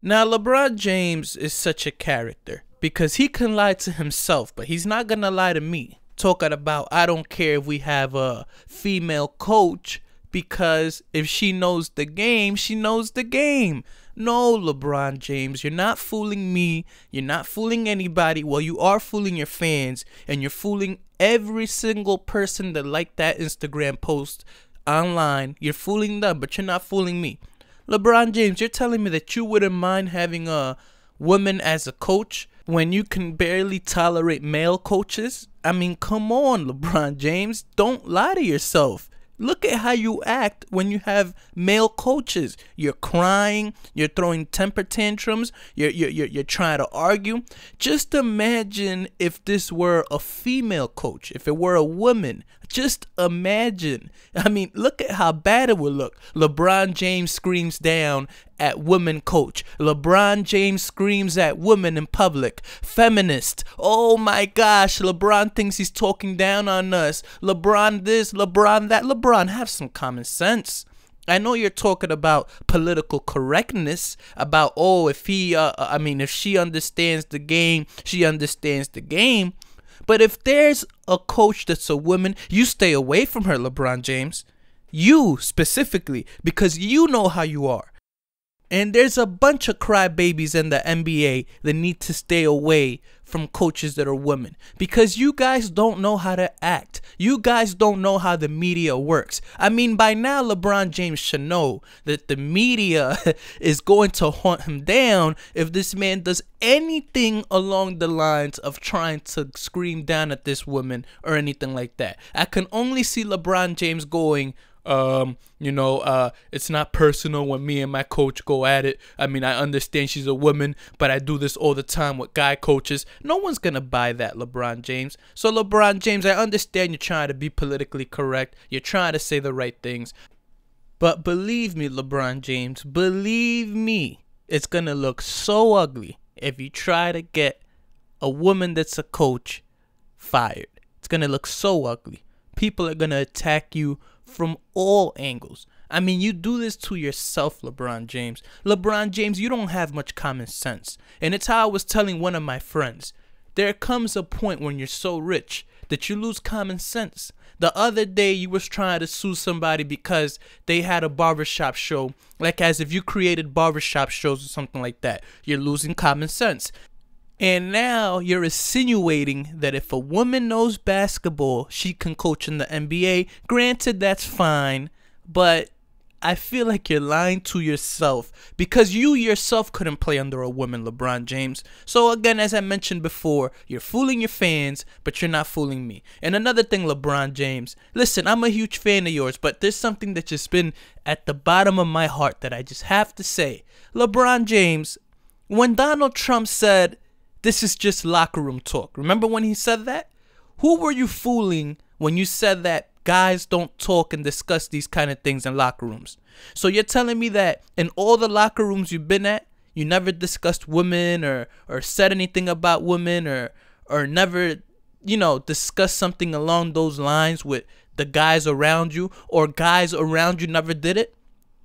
Now, LeBron James is such a character because he can lie to himself, but he's not going to lie to me. Talking about, I don't care if we have a female coach because if she knows the game, she knows the game. No, LeBron James, you're not fooling me. You're not fooling anybody. Well, you are fooling your fans, and you're fooling every single person that liked that Instagram post online. You're fooling them, but you're not fooling me. LeBron James, you're telling me that you wouldn't mind having a woman as a coach when you can barely tolerate male coaches? I mean, come on, LeBron James. Don't lie to yourself. Look at how you act when you have male coaches. You're crying, you're throwing temper tantrums, you're trying to argue. Just imagine if this were a female coach, if it were a woman. Just imagine. I mean, look at how bad it would look. LeBron James screams down at woman coach. LeBron James screams at women in public. Feminist. Oh my gosh, LeBron thinks he's talking down on us. LeBron this, LeBron that. LeBron, have some common sense. I know you're talking about political correctness, about, oh, if if she understands the game, she understands the game. But if there's a coach that's a woman, you stay away from her, LeBron James. You specifically, because you know how you are. And there's a bunch of crybabies in the NBA that need to stay away from coaches that are women, because you guys don't know how to act. You guys don't know how the media works. I mean, by now LeBron James should know that the media is going to hunt him down if this man does anything along the lines of trying to scream down at this woman or anything like that. I can only see LeBron James going, it's not personal when me and my coach go at it. I mean, I understand she's a woman, but I do this all the time with guy coaches. No one's gonna buy that, LeBron James. So LeBron James, I understand you're trying to be politically correct. You're trying to say the right things. But believe me, LeBron James, believe me, it's gonna look so ugly if you try to get a woman that's a coach fired. It's gonna look so ugly. People are gonna attack you from all angles. I mean, you do this to yourself, LeBron James. LeBron James, you don't have much common sense. And it's how I was telling one of my friends. There comes a point when you're so rich that you lose common sense. The other day, you was trying to sue somebody because they had a barbershop show, like as if you created barbershop shows or something like that. You're losing common sense. And now you're insinuating that if a woman knows basketball, she can coach in the NBA. Granted, that's fine, but I feel like you're lying to yourself because you yourself couldn't play under a woman, LeBron James. So again, as I mentioned before, you're fooling your fans, but you're not fooling me. And another thing, LeBron James, listen, I'm a huge fan of yours, but there's something that's just been at the bottom of my heart that I just have to say. LeBron James, when Donald Trump said, "This is just locker room talk," remember when he said that? Who were you fooling when you said that guys don't talk and discuss these kind of things in locker rooms? So you're telling me that in all the locker rooms you've been at, you never discussed women or said anything about women or never, discussed something along those lines with the guys around you, or guys around you never did it?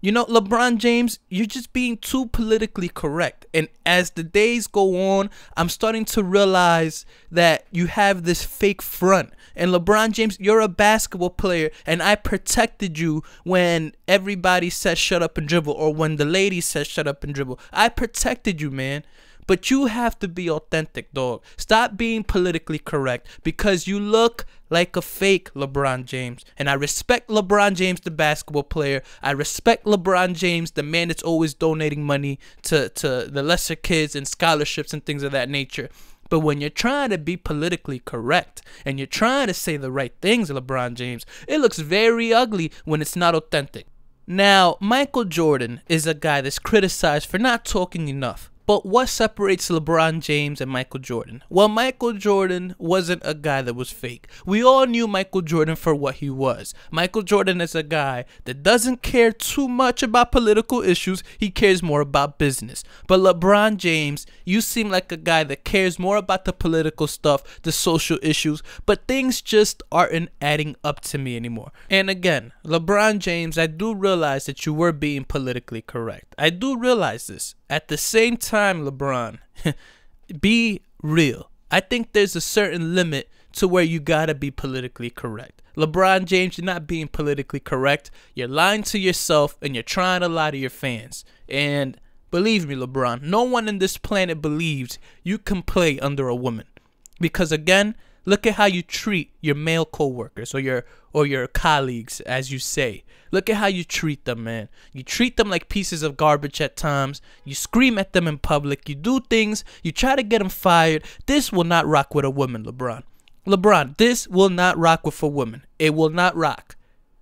LeBron James, you're just being too politically correct. And as the days go on, I'm starting to realize that you have this fake front. And LeBron James, you're a basketball player, and I protected you when everybody said shut up and dribble, or when the ladies said shut up and dribble. I protected you, man. But you have to be authentic, dog. Stop being politically correct, because you look like a fake LeBron James. And I respect LeBron James, the basketball player. I respect LeBron James, the man that's always donating money to the lesser kids and scholarships and things of that nature. But when you're trying to be politically correct and you're trying to say the right things, LeBron James, it looks very ugly when it's not authentic. Now, Michael Jordan is a guy that's criticized for not talking enough. But what separates LeBron James and Michael Jordan? Well, Michael Jordan wasn't a guy that was fake. We all knew Michael Jordan for what he was. Michael Jordan is a guy that doesn't care too much about political issues. He cares more about business. But LeBron James, you seem like a guy that cares more about the political stuff, the social issues, but things just aren't adding up to me anymore. And again, LeBron James, I do realize that you were being politically correct. I do realize this. at the same time, LeBron, be real. I think there's a certain limit to where you gotta be politically correct. LeBron James, you're not being politically correct. You're lying to yourself and you're trying to lie to your fans. And believe me, LeBron, no one in this planet believes you can play under a woman. Because again, look at how you treat your male coworkers or your colleagues, as you say. Look at how you treat them, man. You treat them like pieces of garbage at times. You scream at them in public. You do things. You try to get them fired. This will not rock with a woman, LeBron. LeBron, this will not rock with a woman. It will not rock.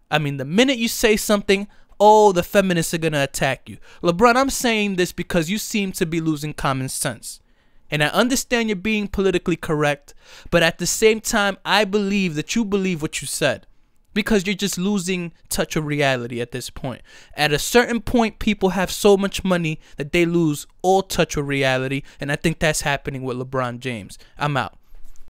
I mean, the minute you say something, oh, the feminists are going to attack you. LeBron, I'm saying this because you seem to be losing common sense. And I understand you're being politically correct, but at the same time, I believe that you believe what you said. Because you're just losing touch of reality at this point. At a certain point, people have so much money that they lose all touch of reality. And I think that's happening with LeBron James. I'm out.